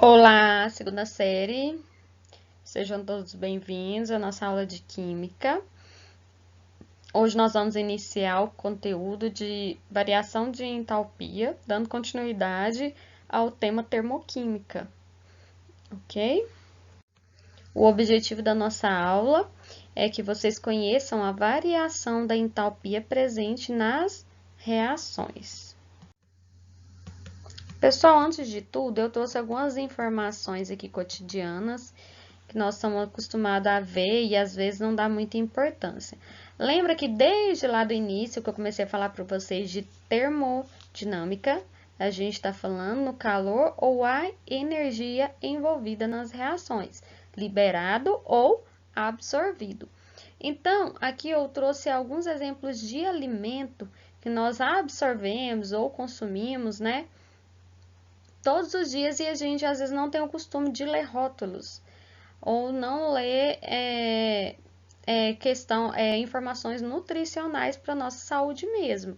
Olá, segunda série. Sejam todos bem-vindos à nossa aula de Química. Hoje nós vamos iniciar o conteúdo de variação de entalpia, dando continuidade ao tema termoquímica, ok? O objetivo da nossa aula é que vocês conheçam a variação da entalpia presente nas reações. Pessoal, antes de tudo, eu trouxe algumas informações aqui cotidianas que nós estamos acostumados a ver e às vezes não dá muita importância. Lembra que desde lá do início que eu comecei a falar para vocês de termodinâmica, a gente está falando no calor ou a energia envolvida nas reações, liberado ou absorvido. Então, aqui eu trouxe alguns exemplos de alimento que nós absorvemos ou consumimos, né? Todos os dias e a gente às vezes não tem o costume de ler rótulos ou não ler informações nutricionais para nossa saúde mesmo.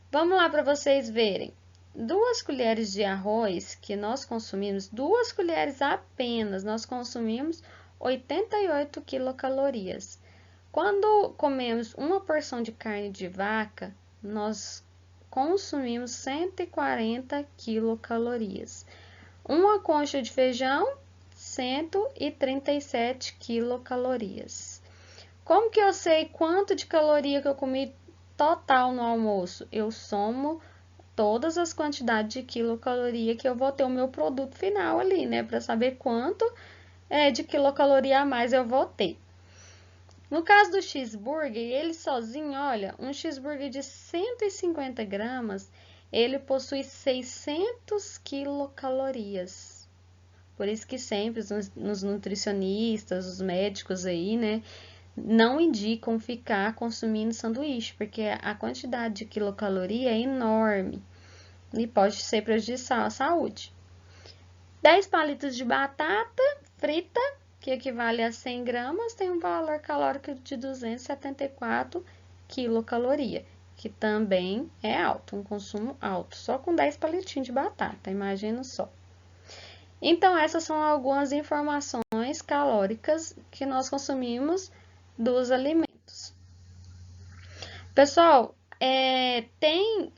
Vamos lá para vocês verem. 2 colheres de arroz que nós consumimos, 2 colheres apenas, nós consumimos 88 quilocalorias. Quando comemos uma porção de carne de vaca, nós consumimos 140 quilocalorias. Uma concha de feijão, 137 quilocalorias. Como que eu sei quanto de caloria que eu comi total no almoço? Eu somo todas as quantidades de quilocaloria que eu vou ter o meu produto final ali, né? Para saber quanto de quilocaloria a mais eu vou ter. No caso do cheeseburger, ele sozinho, olha, um cheeseburger de 150 gramas, ele possui 600 quilocalorias. Por isso que sempre os nutricionistas, os médicos aí, né, não indicam ficar consumindo sanduíche, porque a quantidade de quilocaloria é enorme e pode ser prejudicial à saúde. 10 palitos de batata frita, que equivale a 100 gramas, tem um valor calórico de 274 quilocaloria, que também é alto, um consumo alto, só com 10 palitinhos de batata, imagina só. Então, essas são algumas informações calóricas que nós consumimos dos alimentos. Pessoal, tem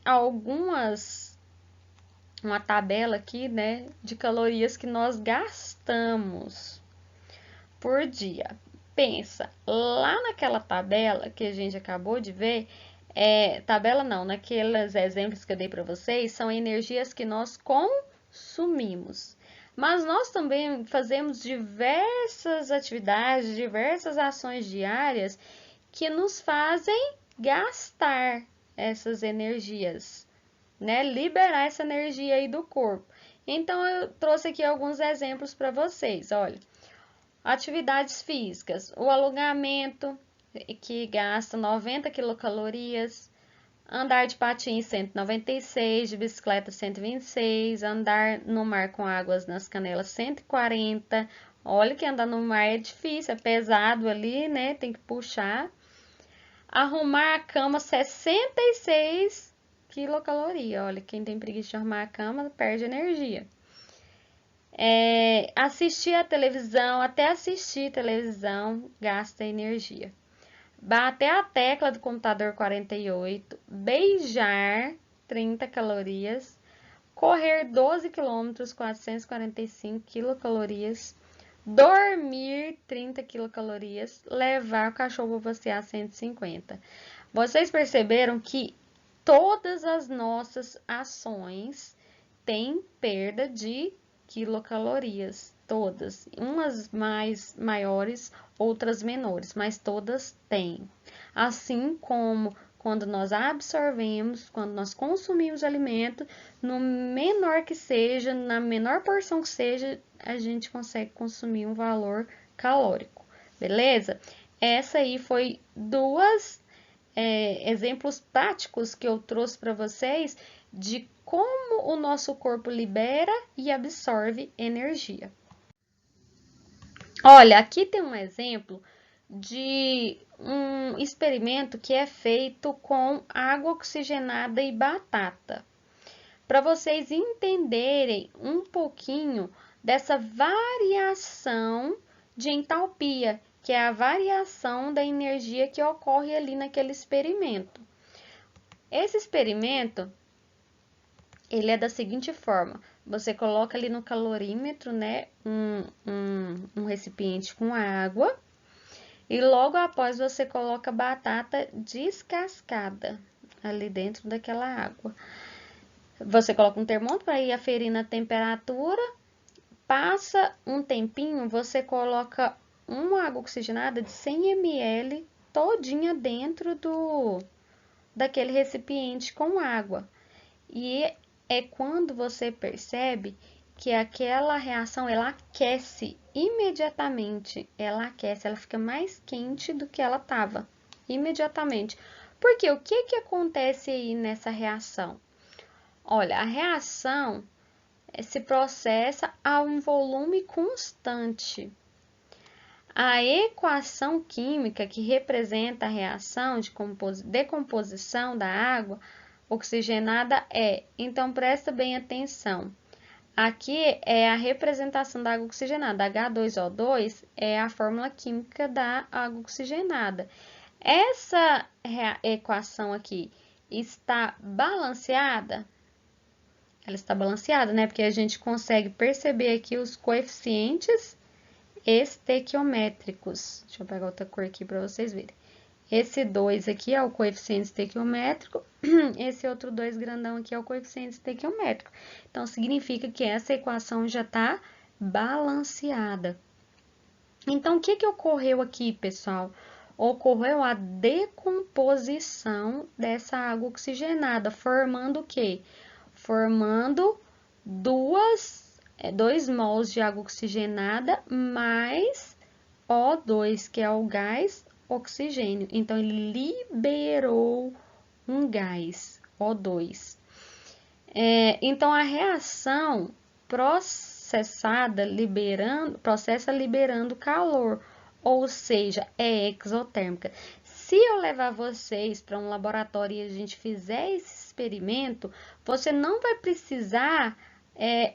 uma tabela aqui, né, de calorias que nós gastamos por dia. Pensa, lá naquela tabela que a gente acabou de ver, tabela não, naqueles exemplos que eu dei para vocês, são energias que nós consumimos. Mas nós também fazemos diversas atividades, diversas ações diárias que nos fazem gastar essas energias, né? Liberar essa energia aí do corpo. Então, eu trouxe aqui alguns exemplos para vocês, olha. Atividades físicas, o alongamento, que gasta 90 quilocalorias, andar de patins 196, de bicicleta 126, andar no mar com águas nas canelas 140. Olha que andar no mar é difícil, é pesado ali, né? Tem que puxar. Arrumar a cama 66 quilocalorias. Olha, quem tem preguiça de arrumar a cama perde energia. Assistir a televisão, até assistir televisão gasta energia. Bater a tecla do computador 48, beijar 30 calorias, correr 12 quilômetros 445 quilocalorias, dormir 30 quilocalorias, levar o cachorro para passear 150. Vocês perceberam que todas as nossas ações têm perda de quilocalorias, todas, umas mais maiores, outras menores, mas todas têm. Assim como quando nós absorvemos, quando nós consumimos alimento, no menor que seja, na menor porção que seja, a gente consegue consumir um valor calórico, beleza? Essa aí foi duas exemplos práticos que eu trouxe para vocês de como o nosso corpo libera e absorve energia. Olha, aqui tem um exemplo de um experimento que é feito com água oxigenada e batata. Para vocês entenderem um pouquinho dessa variação de entalpia, que é a variação da energia que ocorre ali naquele experimento. Esse experimento, ele é da seguinte forma: você coloca ali no calorímetro, né, um recipiente com água, e logo após você coloca batata descascada ali dentro daquela água. Você coloca um termômetro para ir aferindo a temperatura, passa um tempinho, você coloca uma água oxigenada de 100 ml todinha dentro daquele recipiente com água. E é quando você percebe que aquela reação, ela aquece imediatamente. Ela aquece, ela fica mais quente do que ela estava, imediatamente. Porque o que acontece aí nessa reação? Olha, a reação se processa a um volume constante. A equação química que representa a reação de decomposição da água oxigenada então presta bem atenção. Aqui é a representação da água oxigenada, H2O2 é a fórmula química da água oxigenada. Essa equação aqui está balanceada? Ela está balanceada, né? Porque a gente consegue perceber aqui os coeficientes estequiométricos. Deixa eu pegar outra cor aqui para vocês verem. Esse 2 aqui é o coeficiente estequiométrico, esse outro 2 grandão aqui é o coeficiente estequiométrico. Então, significa que essa equação já está balanceada. Então, o que ocorreu aqui, pessoal? Ocorreu a decomposição dessa água oxigenada, formando o quê? Formando 2 mols de água oxigenada mais O2, que é o gás oxigênio. Então, ele liberou um gás, O2. Então, a reação processa liberando calor, ou seja, é exotérmica. Se eu levar vocês para um laboratório e a gente fizer esse experimento, você não vai precisar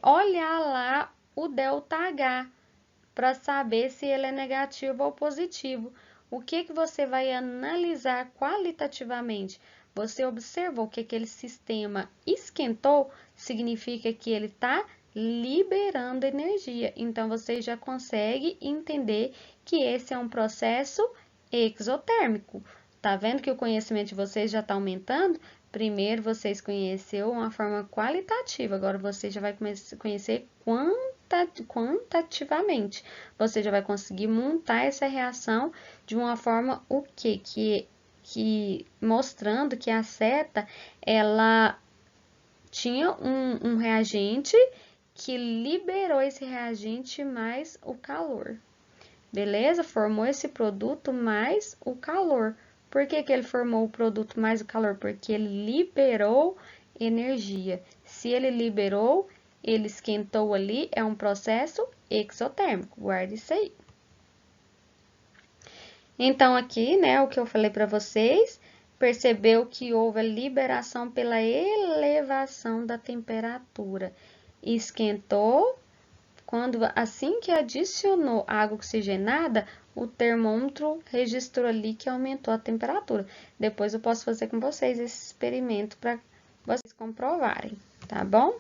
olhar lá o ΔH para saber se ele é negativo ou positivo. O que você vai analisar qualitativamente? Você observou que aquele sistema esquentou, significa que ele está liberando energia. Então, você já consegue entender que esse é um processo exotérmico. Tá vendo que o conhecimento de vocês já está aumentando? Primeiro, vocês conheceram uma forma qualitativa, agora você já vai conhecer quantitativamente. Você já vai conseguir montar essa reação de uma forma o quê? Que mostrando que a seta, ela tinha um reagente que liberou esse reagente mais o calor. Beleza? Formou esse produto mais o calor. Por que ele formou o produto mais o calor? Porque ele liberou energia. Se ele liberou, ele esquentou ali, é um processo exotérmico. Guarde isso aí. Então, aqui, né, o que eu falei para vocês, percebeu que houve a liberação pela elevação da temperatura. Esquentou, assim que adicionou água oxigenada, o termômetro registrou ali que aumentou a temperatura. Depois eu posso fazer com vocês esse experimento para vocês comprovarem, tá bom?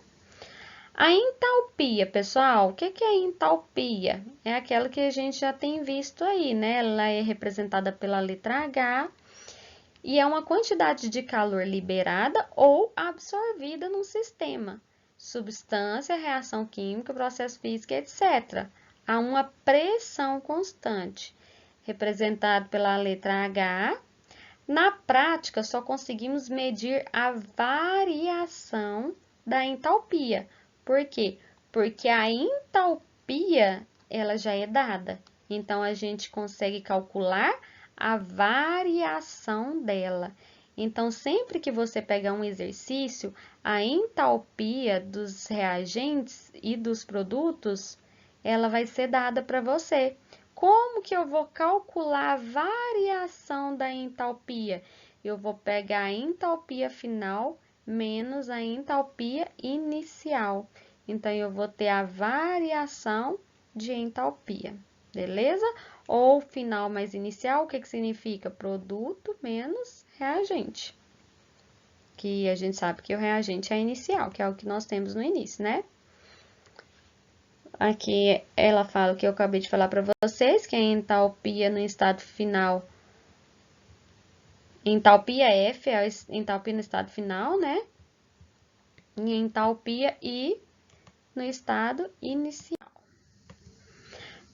A entalpia, pessoal, o que é a entalpia? É aquela que a gente já tem visto aí, né? Ela é representada pela letra H e é uma quantidade de calor liberada ou absorvida no sistema. Substância, reação química, processo físico, etc. Há uma pressão constante, representado pela letra H. Na prática, só conseguimos medir a variação da entalpia. Por quê? Porque a entalpia, ela já é dada. Então, a gente consegue calcular a variação dela. Então, sempre que você pegar um exercício, a entalpia dos reagentes e dos produtos, ela vai ser dada para você. Como que eu vou calcular a variação da entalpia? Eu vou pegar a entalpia final menos a entalpia inicial. então eu vou ter a variação de entalpia, beleza? Ou final mais inicial, o que que significa? Produto menos reagente. Que a gente sabe que o reagente é inicial, que é o que nós temos no início, né? Aqui ela fala o que eu acabei de falar para vocês, que a entalpia no estado final, entalpia F é a entalpia no estado final, né? E entalpia I no estado inicial.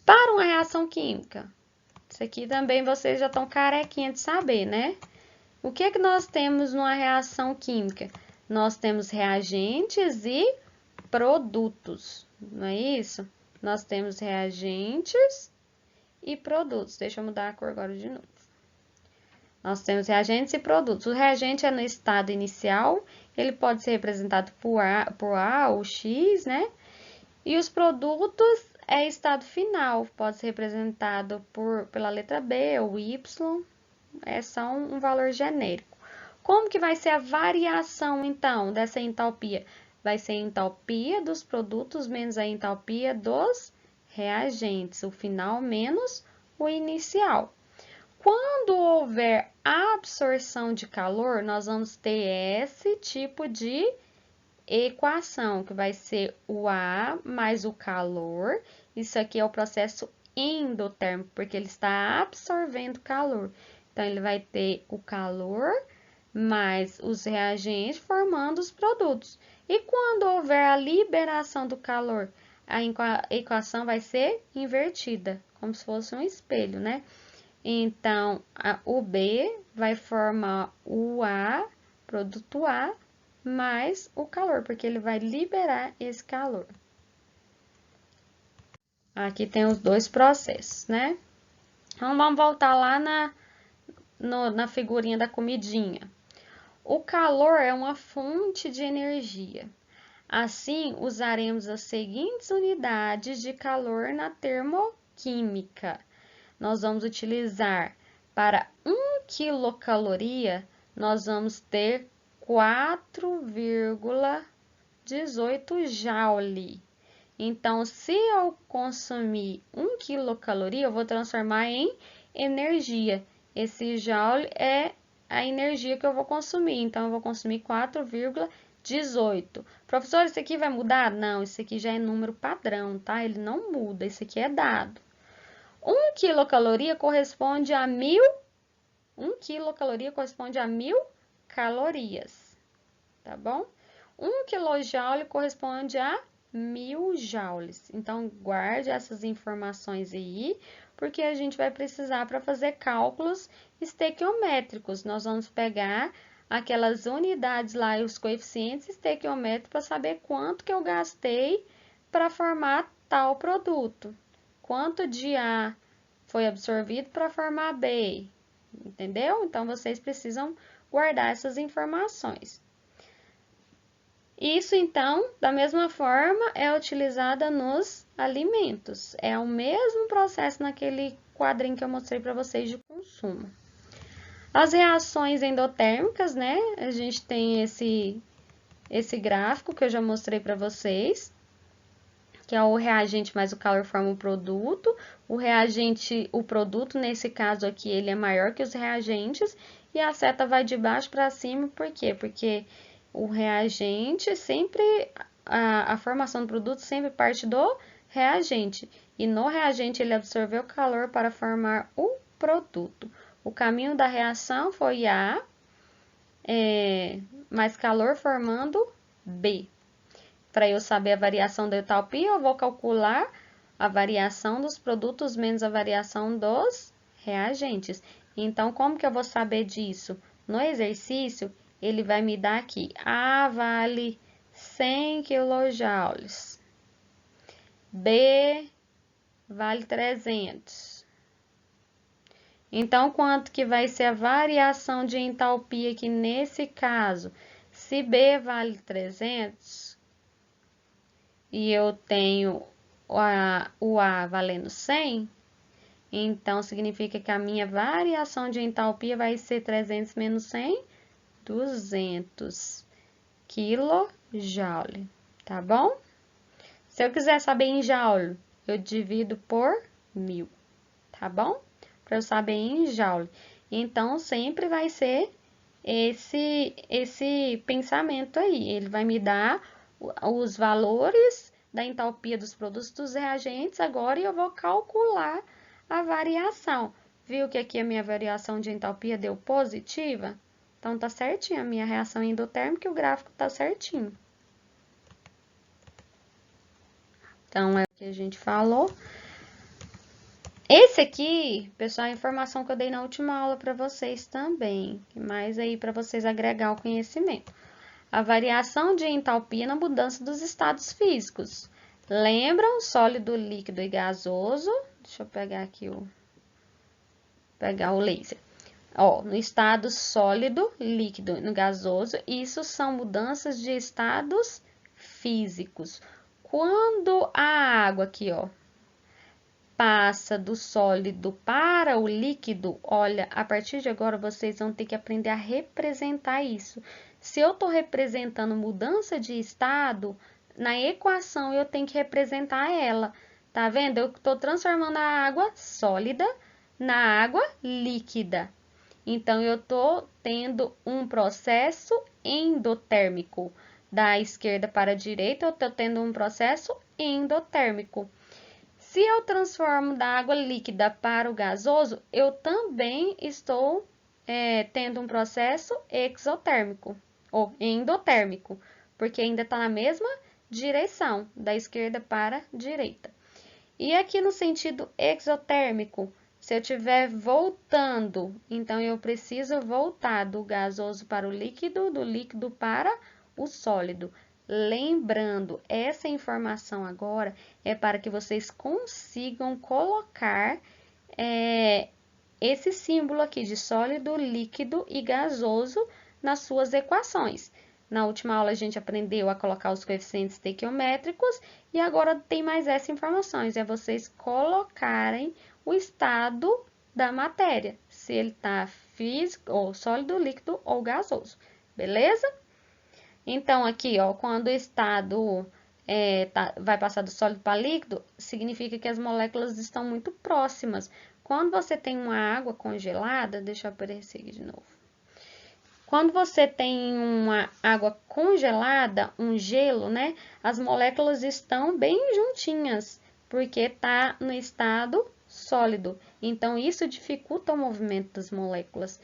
Para uma reação química, isso aqui também vocês já estão carequinha de saber, né? O que é que nós temos numa reação química? Nós temos reagentes e produtos, não é isso? Nós temos reagentes e produtos. Deixa eu mudar a cor agora de novo. Nós temos reagentes e produtos. O reagente é no estado inicial, ele pode ser representado por A ou X, né? E os produtos é estado final, pode ser representado pela letra B ou Y, é só um valor genérico. Como que vai ser a variação, então, dessa entalpia? Vai ser a entalpia dos produtos menos a entalpia dos reagentes, o final menos o inicial. Quando houver absorção de calor, nós vamos ter esse tipo de equação, que vai ser o A mais o calor. Isso aqui é o processo endotérmico, porque ele está absorvendo calor. Então, ele vai ter o calor mais os reagentes formando os produtos. E quando houver a liberação do calor, a equação vai ser invertida, como se fosse um espelho, né? Então, o B vai formar o A, produto A, mais o calor, porque ele vai liberar esse calor. Aqui tem os dois processos, né? Então, vamos voltar lá na figurinha da comidinha. O calor é uma fonte de energia. Assim, usaremos as seguintes unidades de calor na termoquímica. Nós vamos utilizar para 1 quilocaloria, nós vamos ter 4,18 joule. Então, se eu consumir 1 quilocaloria, eu vou transformar em energia. Esse joule é a energia que eu vou consumir. Então, eu vou consumir 4,18. Professor, isso aqui vai mudar? Não, isso aqui já é número padrão, tá? Ele não muda, isso aqui é dado. 1 quilocaloria corresponde a 1 quilocaloria corresponde a 1000 calorias, tá bom? 1 quilojoule corresponde a 1000 joules. Então, guarde essas informações aí, porque a gente vai precisar para fazer cálculos estequiométricos. Nós vamos pegar aquelas unidades lá e os coeficientes estequiométricos para saber quanto que eu gastei para formar tal produto. Quanto de A foi absorvido para formar B, entendeu? Então, vocês precisam guardar essas informações. Isso, então, da mesma forma, é utilizada nos alimentos. É o mesmo processo naquele quadrinho que eu mostrei para vocês de consumo. As reações endotérmicas, né? A gente tem esse gráfico que eu já mostrei para vocês, que é o reagente mais o calor forma o produto. O reagente, o produto, nesse caso aqui, ele é maior que os reagentes, e a seta vai de baixo para cima, por quê? Porque o reagente sempre, a formação do produto sempre parte do reagente, e no reagente ele absorveu o calor para formar o produto. O caminho da reação foi A, mais calor formando B. Para eu saber a variação da entalpia, eu vou calcular a variação dos produtos menos a variação dos reagentes. Então, como que eu vou saber disso? No exercício, ele vai me dar aqui, A vale 100 kJ, B vale 300. Então, quanto que vai ser a variação de entalpia aqui nesse caso? Se B vale 300, e eu tenho o A valendo 100, então significa que a minha variação de entalpia vai ser 300 menos 100, 200 kJ, tá bom? Se eu quiser saber em joule, eu divido por 1000, tá bom? Para eu saber em joule. Então, sempre vai ser esse pensamento aí. Ele vai me dar os valores da entalpia dos produtos dos reagentes agora e eu vou calcular a variação. Viu que aqui a minha variação de entalpia deu positiva? Então, tá certinho a minha reação endotérmica e o gráfico tá certinho. Então, é o que a gente falou. Esse aqui, pessoal, é a informação que eu dei na última aula para vocês também, mas aí para vocês agregar o conhecimento. A variação de entalpia na mudança dos estados físicos. Lembram? Sólido, líquido e gasoso. Deixa eu pegar aqui pegar o laser. Ó, no estado sólido, líquido e no gasoso, isso são mudanças de estados físicos. Quando a água aqui, ó, passa do sólido para o líquido, olha, a partir de agora vocês vão ter que aprender a representar isso. Se eu estou representando mudança de estado, na equação eu tenho que representar ela. Tá vendo? Eu estou transformando a água sólida na água líquida. Então, eu estou tendo um processo endotérmico. Da esquerda para a direita, eu estou tendo um processo endotérmico. Se eu transformo da água líquida para o gasoso, eu também estou tendo um processo exotérmico ou endotérmico, porque ainda está na mesma direção, da esquerda para a direita. E aqui no sentido exotérmico, se eu estiver voltando, então eu preciso voltar do gasoso para o líquido, do líquido para o sólido. Lembrando, essa informação agora é para que vocês consigam colocar esse símbolo aqui de sólido, líquido e gasoso nas suas equações. Na última aula a gente aprendeu a colocar os coeficientes estequiométricos e agora tem mais essas informações, é vocês colocarem o estado da matéria, se ele está físico, ou sólido, líquido ou gasoso, beleza? Então, aqui, ó, quando o estado vai passar do sólido para líquido, significa que as moléculas estão muito próximas. Quando você tem uma água congelada, deixa eu aparecer aqui de novo. Quando você tem uma água congelada, um gelo, né? As moléculas estão bem juntinhas, porque está no estado sólido. Então, isso dificulta o movimento das moléculas.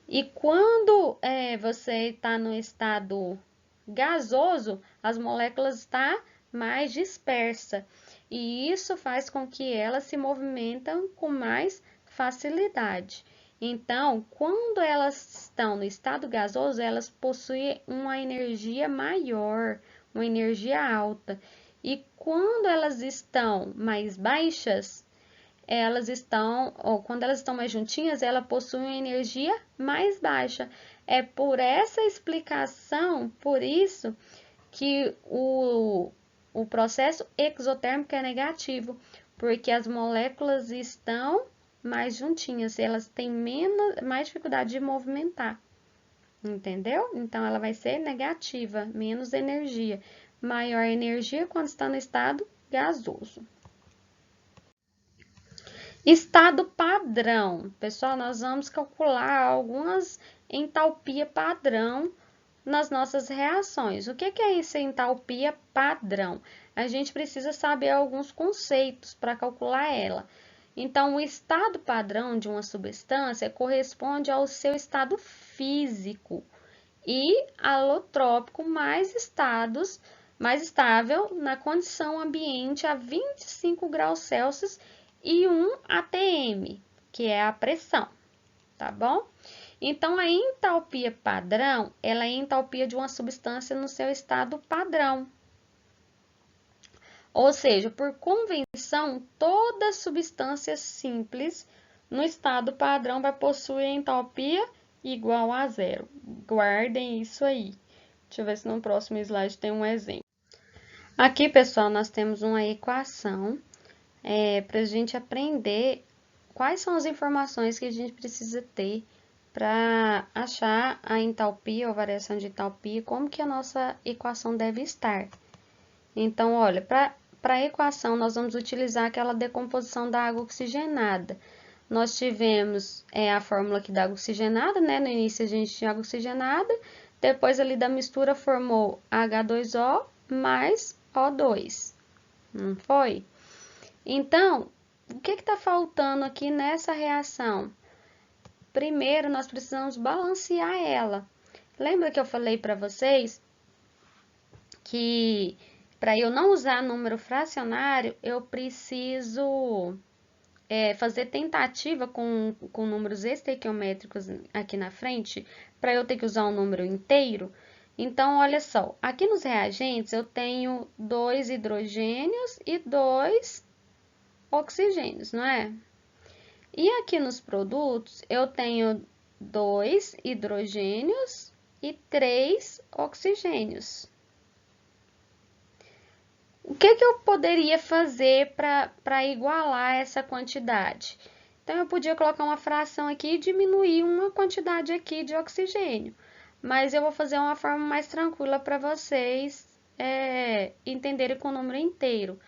E quando você está no estado gasoso, as moléculas estão mais dispersas. E isso faz com que elas se movimentem com mais facilidade. Então, quando elas estão no estado gasoso, elas possuem uma energia maior, uma energia alta. E quando elas estão mais baixas, quando elas estão mais juntinhas, elas possuem uma energia mais baixa. É por essa explicação, por isso, que o processo exotérmico é negativo, porque as moléculas estão mais juntinhas, elas têm mais dificuldade de movimentar, entendeu? Então, ela vai ser negativa, menos energia. Maior energia quando está no estado gasoso. Estado padrão. Pessoal, nós vamos calcular algumas entalpia padrão nas nossas reações. O que é essa entalpia padrão? A gente precisa saber alguns conceitos para calcular ela. Então, o estado padrão de uma substância corresponde ao seu estado físico e alotrópico mais estável na condição ambiente a 25 graus Celsius e 1 atm, que é a pressão, tá bom? Então, a entalpia padrão, ela é a entalpia de uma substância no seu estado padrão. Ou seja, por convenção, toda substância simples no estado padrão vai possuir entalpia igual a zero. Guardem isso aí. Deixa eu ver se no próximo slide tem um exemplo. Aqui, pessoal, nós temos uma equação para a gente aprender quais são as informações que a gente precisa ter para achar a entalpia ou variação de entalpia, como que a nossa equação deve estar. Então, olha, para para a equação, nós vamos utilizar aquela decomposição da água oxigenada. Nós tivemos a fórmula aqui da água oxigenada, né? No início a gente tinha água oxigenada, depois ali da mistura formou H2O mais O2, não foi? Então, o que está faltando aqui nessa reação? Primeiro, nós precisamos balancear ela. Lembra que eu falei para vocês que para eu não usar número fracionário, eu preciso fazer tentativa com números estequiométricos aqui na frente, para eu ter que usar um número inteiro. Então, olha só, aqui nos reagentes eu tenho 2 hidrogênios e 2 oxigênios, não é? E aqui nos produtos eu tenho 2 hidrogênios e 3 oxigênios. O que eu poderia fazer para igualar essa quantidade? Então, eu podia colocar uma fração aqui e diminuir uma quantidade aqui de oxigênio. Mas eu vou fazer uma forma mais tranquila para vocês entenderem com o número inteiro.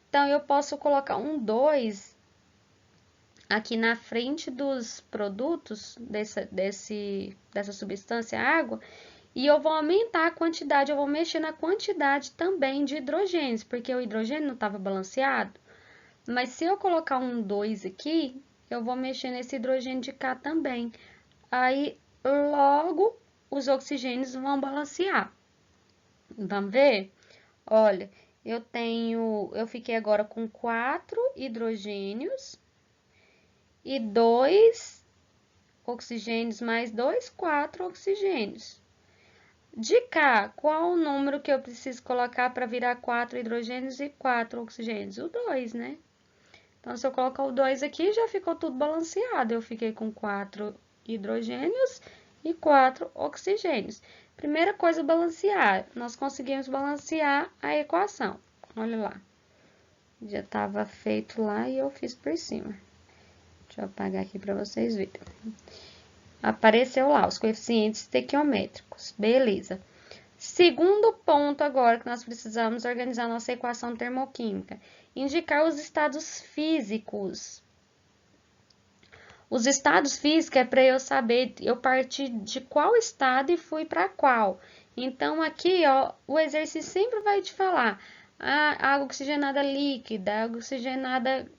Então, eu posso colocar um 2 aqui na frente dos produtos dessa substância água. E eu vou aumentar a quantidade, eu vou mexer na quantidade também de hidrogênios, porque o hidrogênio não estava balanceado. Mas se eu colocar um 2 aqui, eu vou mexer nesse hidrogênio de cá também. Aí, logo, os oxigênios vão balancear. Vamos ver? Olha, eu fiquei agora com 4 hidrogênios e 2 oxigênios mais 2, 4 oxigênios. De cá, qual o número que eu preciso colocar para virar 4 hidrogênios e 4 oxigênios? O 2, né? Então, se eu colocar o 2 aqui, já ficou tudo balanceado. Eu fiquei com 4 hidrogênios e 4 oxigênios. Primeira coisa, balancear. Nós conseguimos balancear a equação. Olha lá. Já estava feito lá e eu fiz por cima. Deixa eu apagar aqui para vocês verem. Apareceu lá os coeficientes estequiométricos. Beleza. Segundo ponto agora que nós precisamos organizar nossa equação termoquímica. Indicar os estados físicos. Os estados físicos é para eu saber, eu parti de qual estado e fui para qual. Então, aqui, ó, o exercício sempre vai te falar. Água oxigenada líquida, água oxigenada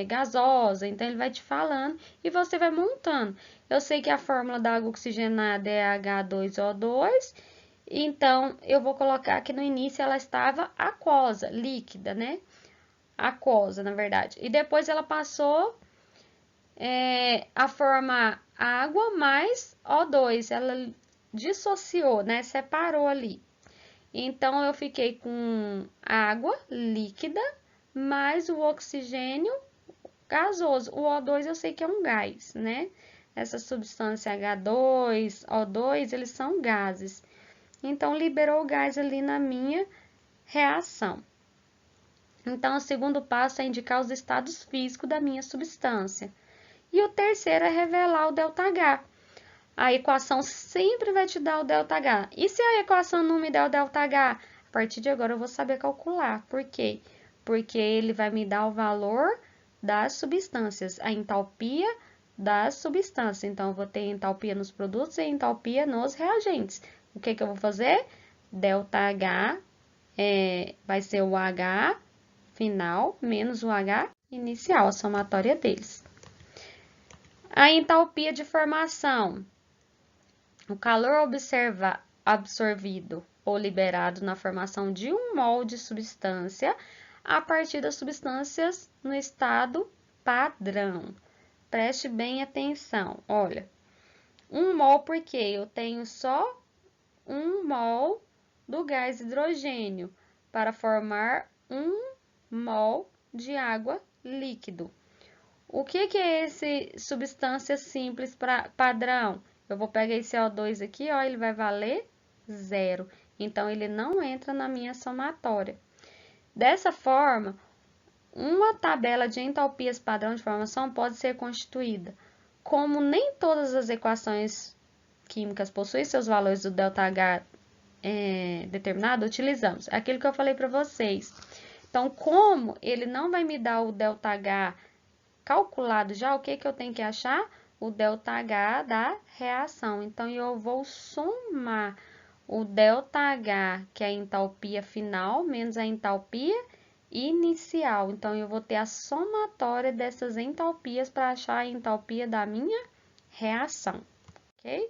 gasosa, então ele vai te falando e você vai montando. Eu sei que a fórmula da água oxigenada é H2O2, então eu vou colocar aqui no início ela estava aquosa, líquida, né? Aquosa, na verdade. E depois ela passou a formar água mais O2, ela dissociou, né? Separou ali. Então, eu fiquei com água líquida mais o oxigênio gasoso. O O2 eu sei que é um gás, né? Essa substância H2, O2, eles são gases. Então, liberou o gás ali na minha reação. Então, o segundo passo é indicar os estados físicos da minha substância. E o terceiro é revelar o ΔH. A equação sempre vai te dar o ΔH. E se a equação não me der o ΔH? A partir de agora eu vou saber calcular. Por quê? Porque ele vai me dar o valor das substâncias, a entalpia das substâncias. Então, eu vou ter entalpia nos produtos e entalpia nos reagentes. O que eu vou fazer? ΔH vai ser o H final menos o H inicial, a somatória deles. A entalpia de formação. O calor absorvido ou liberado na formação de 1 mol de substância a partir das substâncias no estado padrão. Preste bem atenção. Olha, 1 mol porque eu tenho só 1 mol do gás hidrogênio para formar 1 mol de água líquido. O que é esse substância simples padrão? Eu vou pegar esse O2 aqui, ó, ele vai valer 0. Então, ele não entra na minha somatória. Dessa forma, uma tabela de entalpias padrão de formação pode ser constituída. Como nem todas as equações químicas possuem seus valores do ΔH determinado, utilizamos. Aquilo que eu falei para vocês. Então, como ele não vai me dar o ΔH calculado já, o que que eu tenho que achar? O ΔH da reação. Então, eu vou somar o ΔH, que é a entalpia final, menos a entalpia inicial. Então, eu vou ter a somatória dessas entalpias para achar a entalpia da minha reação, ok?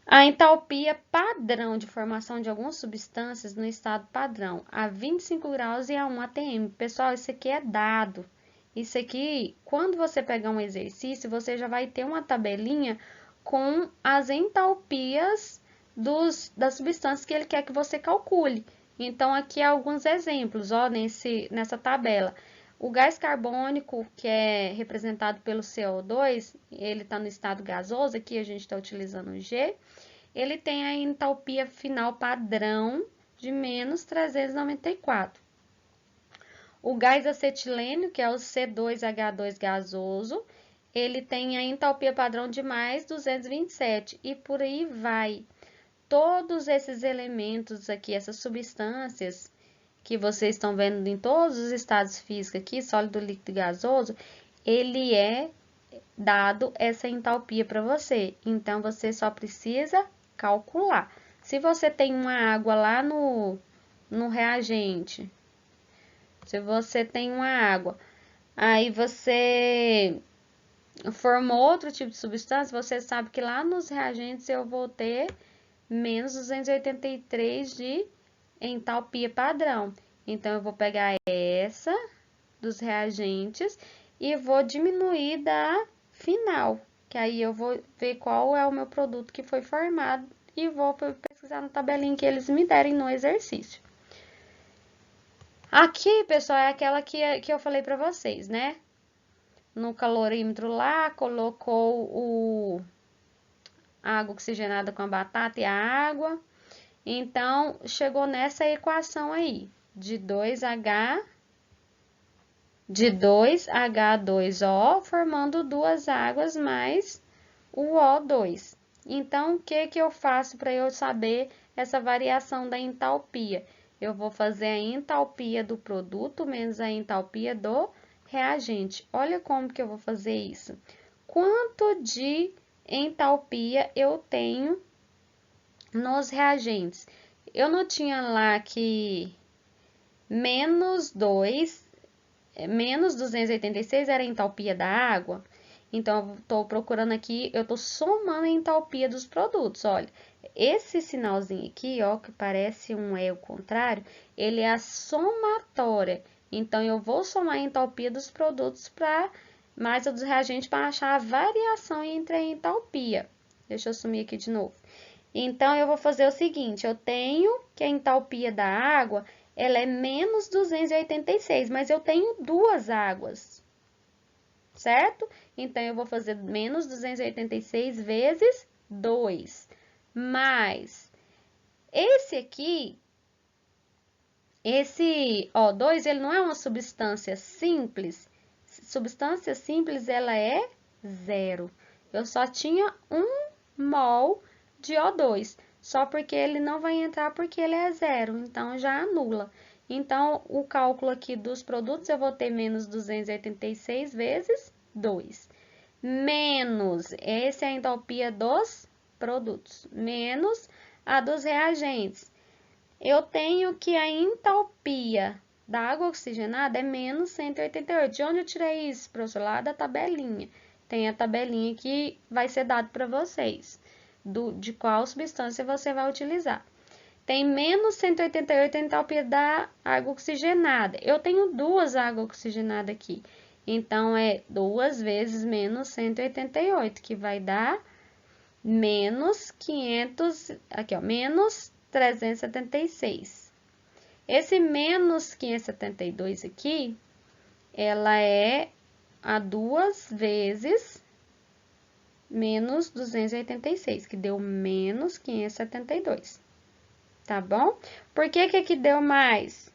A entalpia padrão de formação de algumas substâncias no estado padrão, a 25 graus e a 1 atm. Pessoal, isso aqui é dado. Isso aqui, quando você pegar um exercício, você já vai ter uma tabelinha com as entalpias das substâncias que ele quer que você calcule. Então, aqui alguns exemplos, ó, nessa tabela. O gás carbônico, que é representado pelo CO2, ele está no estado gasoso, aqui a gente está utilizando o G, ele tem a entalpia final padrão de menos 394. O gás acetilênio, que é o C2H2 gasoso, ele tem a entalpia padrão de mais 227 e por aí vai. Todos esses elementos aqui, essas substâncias que vocês estão vendo em todos os estados físicos aqui, sólido, líquido e gasoso, ele é dado essa entalpia para você. Então, você só precisa calcular. Se você tem uma água lá no reagente, se você tem uma água, aí você formou outro tipo de substância, você sabe que lá nos reagentes eu vou ter menos 283 de entalpia padrão. Então, eu vou pegar essa dos reagentes e vou diminuir da final, que aí eu vou ver qual é o meu produto que foi formado e vou pesquisar na tabelinha que eles me derem no exercício. Aqui, pessoal, é aquela que eu falei para vocês, né? No calorímetro lá, colocou a água oxigenada com a batata e a água. Então, chegou nessa equação aí, de 2H2O, formando duas águas mais o O2. Então, o que que eu faço para eu saber essa variação da entalpia? Eu vou fazer a entalpia do produto menos a entalpia do reagente. Olha como que eu vou fazer isso. Quanto de entalpia eu tenho nos reagentes? Eu não tinha lá que menos 286 era a entalpia da água. Então, eu estou procurando aqui, eu estou somando a entalpia dos produtos. Olha, esse sinalzinho aqui, ó, que parece um E ao contrário, ele é a somatória. Então, eu vou somar a entalpia dos produtos para mais a dos reagentes para achar a variação entre a entalpia. Deixa eu sumir aqui de novo. Então, eu vou fazer o seguinte, eu tenho que a entalpia da água, ela é menos 286, mas eu tenho duas águas, certo? Então, eu vou fazer menos 286 vezes 2, mais esse aqui, esse O2, ele não é uma substância simples. Substância simples, ela é zero. Eu só tinha 1 mol de O2, só porque ele não vai entrar porque ele é zero, então já anula. Então, o cálculo aqui dos produtos, eu vou ter menos 286 vezes 2. Menos, essa é a entalpia dos produtos, menos a dos reagentes. Eu tenho que a entalpia da água oxigenada é menos 188. De onde eu tirei isso, professor? Lá da tabelinha. Tem a tabelinha que vai ser dado para vocês, de qual substância você vai utilizar. Tem menos 188 a entalpia da água oxigenada. Eu tenho duas águas oxigenadas aqui. Então, é 2 vezes menos 188, que vai dar menos 500, aqui ó, menos 376. Esse menos 572 aqui, ela é a 2 vezes menos 286, que deu menos 572. Tá bom? Por que que aqui deu mais?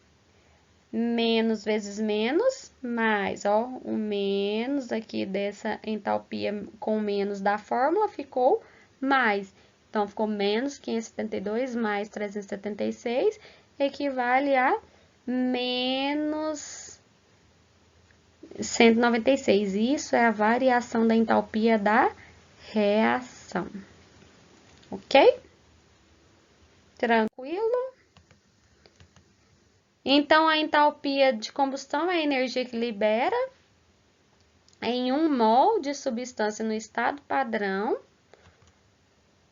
Menos vezes menos, mais, ó, o menos aqui dessa entalpia com menos da fórmula ficou mais. Então, ficou menos 572 mais 376, equivale a menos 196. Isso é a variação da entalpia da reação. Ok? Tranquilo? Então, a entalpia de combustão é a energia que libera em 1 mol de substância no estado padrão.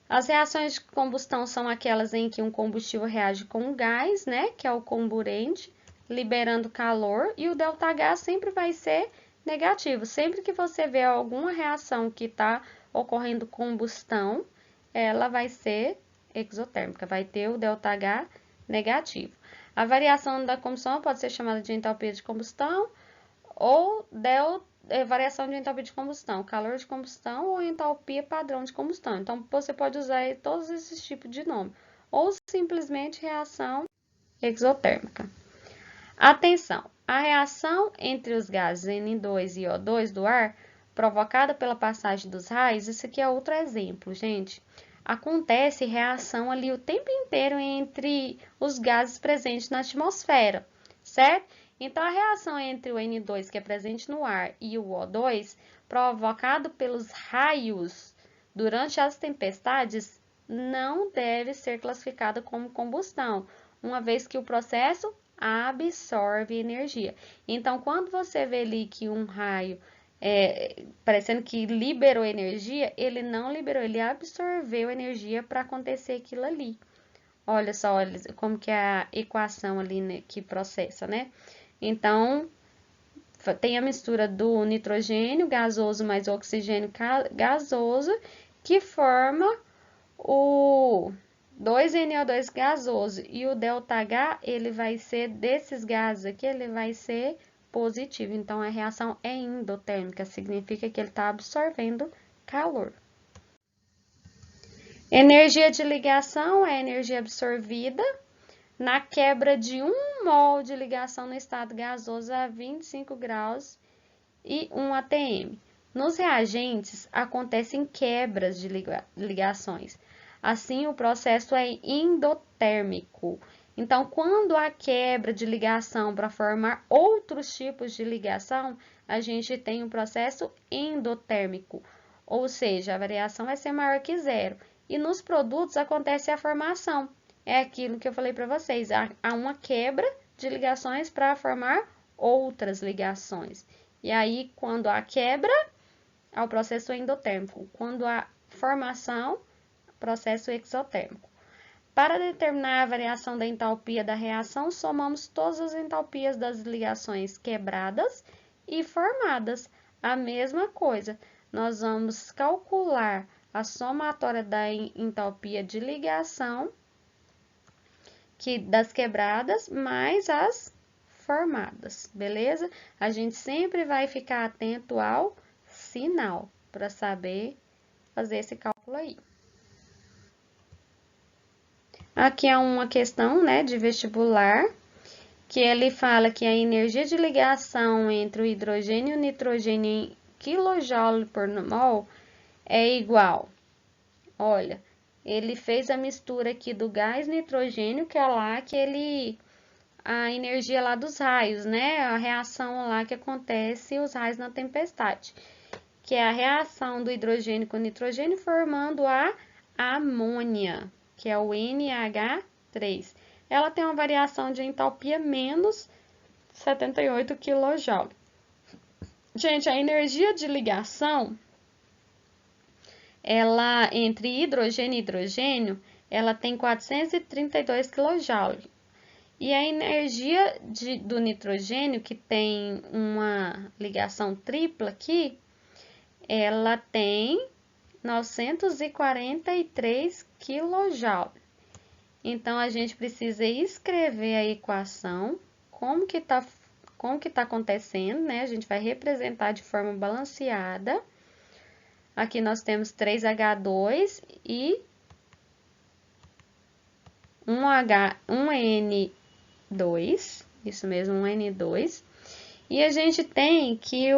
As reações de combustão são aquelas em que um combustível reage com um gás, né, que é o comburente, liberando calor, e o ΔH sempre vai ser negativo. Sempre que você vê alguma reação que está ocorrendo combustão, ela vai ser exotérmica, vai ter o ΔH negativo. A variação da combustão pode ser chamada de entalpia de combustão ou variação de entalpia de combustão, calor de combustão ou entalpia padrão de combustão. Então, você pode usar todos esses tipos de nome, ou simplesmente reação exotérmica. Atenção! A reação entre os gases N2 e O2 do ar, provocada pela passagem dos raios, isso aqui é outro exemplo, gente. Acontece reação ali o tempo inteiro entre os gases presentes na atmosfera, certo? Então, a reação entre o N2, que é presente no ar, e o O2, provocado pelos raios durante as tempestades, não deve ser classificada como combustão, uma vez que o processo absorve energia. Então, quando você vê ali que um raio parecendo que liberou energia, ele não liberou, ele absorveu energia para acontecer aquilo ali. Olha só como que é a equação ali, né, que processa, né? Então, tem a mistura do nitrogênio gasoso mais o oxigênio gasoso, que forma o 2NO2 gasoso. E o ΔH, ele vai ser, desses gases aqui, ele vai ser positivo. Então, a reação é endotérmica, significa que ele está absorvendo calor. Energia de ligação é a energia absorvida na quebra de 1 mol de ligação no estado gasoso a 25 graus e 1 atm. Nos reagentes, acontecem quebras de ligações. Assim, o processo é endotérmico. Então, quando há quebra de ligação para formar outros tipos de ligação, a gente tem um processo endotérmico, ou seja, a variação vai ser maior que zero. E nos produtos acontece a formação. É aquilo que eu falei para vocês, há uma quebra de ligações para formar outras ligações. E aí, quando há quebra, há o processo endotérmico. Quando há formação, processo exotérmico. Para determinar a variação da entalpia da reação, somamos todas as entalpias das ligações quebradas e formadas. A mesma coisa, nós vamos calcular a somatória da entalpia de ligação das quebradas mais as formadas, beleza? A gente sempre vai ficar atento ao sinal para saber fazer esse cálculo aí. Aqui é uma questão, né, de vestibular, que ele fala que a energia de ligação entre o hidrogênio e o nitrogênio em kJ por mol é igual. Olha, ele fez a mistura aqui do gás nitrogênio, que é lá a energia lá dos raios, né? A reação lá que acontece os raios na tempestade, que é a reação do hidrogênio com nitrogênio formando a amônia, que é o NH3. Ela tem uma variação de entalpia menos 78 kJ. Gente, a energia de ligação, ela entre hidrogênio e hidrogênio, ela tem 432 kJ. E a energia do nitrogênio, que tem uma ligação tripla aqui, ela tem 943 kJ. Então, a gente precisa escrever a equação, como que tá acontecendo, né? A gente vai representar de forma balanceada. Aqui nós temos 3H2 e 1N2, isso mesmo, 1N2. E a gente tem que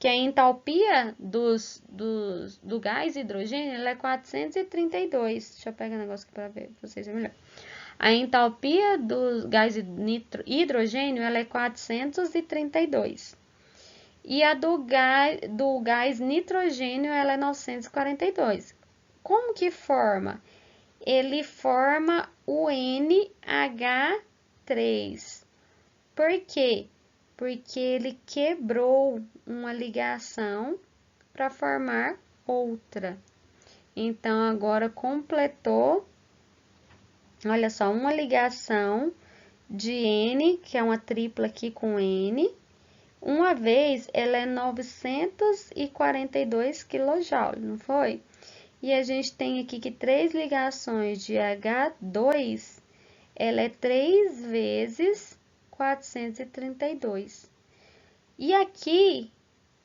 que a entalpia do gás hidrogênio ela é 432. Deixa eu pegar um negócio aqui para ver, pra vocês verem melhor. A entalpia do gás hidrogênio ela é 432. E a do gás nitrogênio ela é 942. Como que forma? Ele forma o NH3. Por quê? Porque ele quebrou uma ligação para formar outra. Então, agora completou, olha só, uma ligação de N, que é uma tripla aqui com N. Uma vez, ela é 942 kJ, não foi? E a gente tem aqui que 3 ligações de H2, ela é 3 vezes 432. E aqui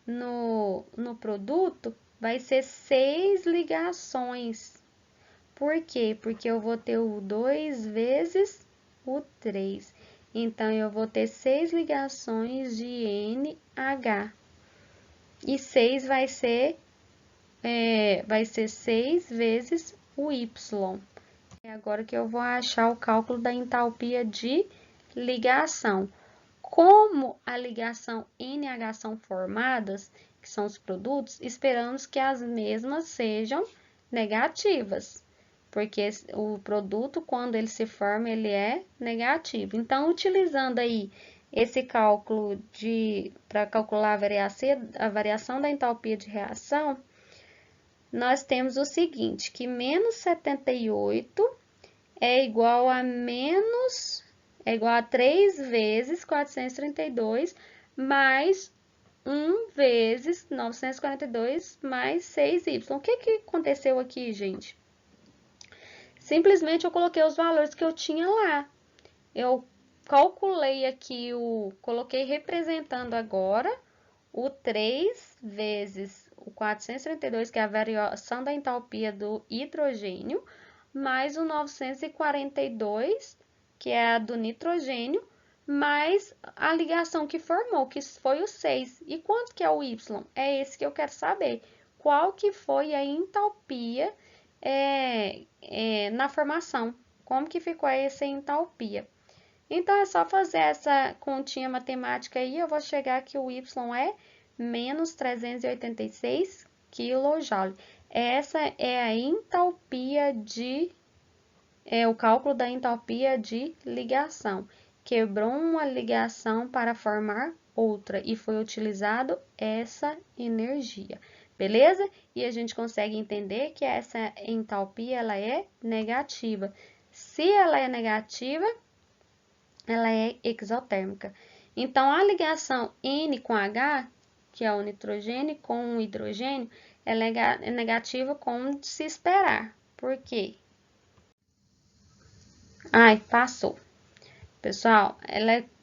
no produto vai ser 6 ligações. Por quê? Porque eu vou ter o 2 vezes o 3. Então, eu vou ter 6 ligações de NH. E 6 vai ser 6 vezes o Y. É agora que eu vou achar o cálculo da entalpia de ligação. Como a ligação NH são formadas, que são os produtos, esperamos que as mesmas sejam negativas, porque o produto, quando ele se forma, ele é negativo. Então, utilizando aí esse cálculo para calcular a variação da entalpia de reação, nós temos o seguinte, que menos 78 é igual a 3 vezes 432 mais 1 vezes 942 mais 6y. O que aconteceu aqui, gente? Simplesmente eu coloquei os valores que eu tinha lá. Eu calculei aqui, coloquei representando agora o 3 vezes o 432, que é a variação da entalpia do hidrogênio, mais o 942, que é a do nitrogênio, mais a ligação que formou, que foi o 6. E quanto que é o Y? É esse que eu quero saber. Qual que foi a entalpia na formação? Como que ficou essa entalpia? Então, é só fazer essa continha matemática aí, eu vou chegar que o Y é menos 386 kJ. Essa é a entalpia o cálculo da entalpia de ligação. Quebrou uma ligação para formar outra e foi utilizado essa energia, beleza? E a gente consegue entender que essa entalpia ela é negativa. Se ela é negativa, ela é exotérmica. Então, a ligação N com H, que é o nitrogênio com o hidrogênio, é negativa como de se esperar. Por quê? Ai, passou. Pessoal,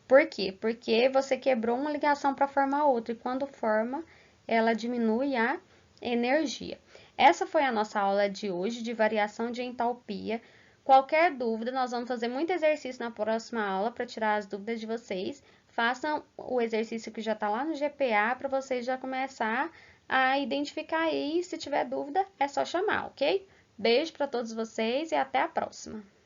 por quê? Porque você quebrou uma ligação para formar outra, e quando forma, ela diminui a energia. Essa foi a nossa aula de hoje de variação de entalpia. Qualquer dúvida, nós vamos fazer muito exercício na próxima aula para tirar as dúvidas de vocês. Façam o exercício que já está lá no GPA para vocês já começar a identificar aí. Se tiver dúvida, é só chamar, ok? Beijo para todos vocês e até a próxima!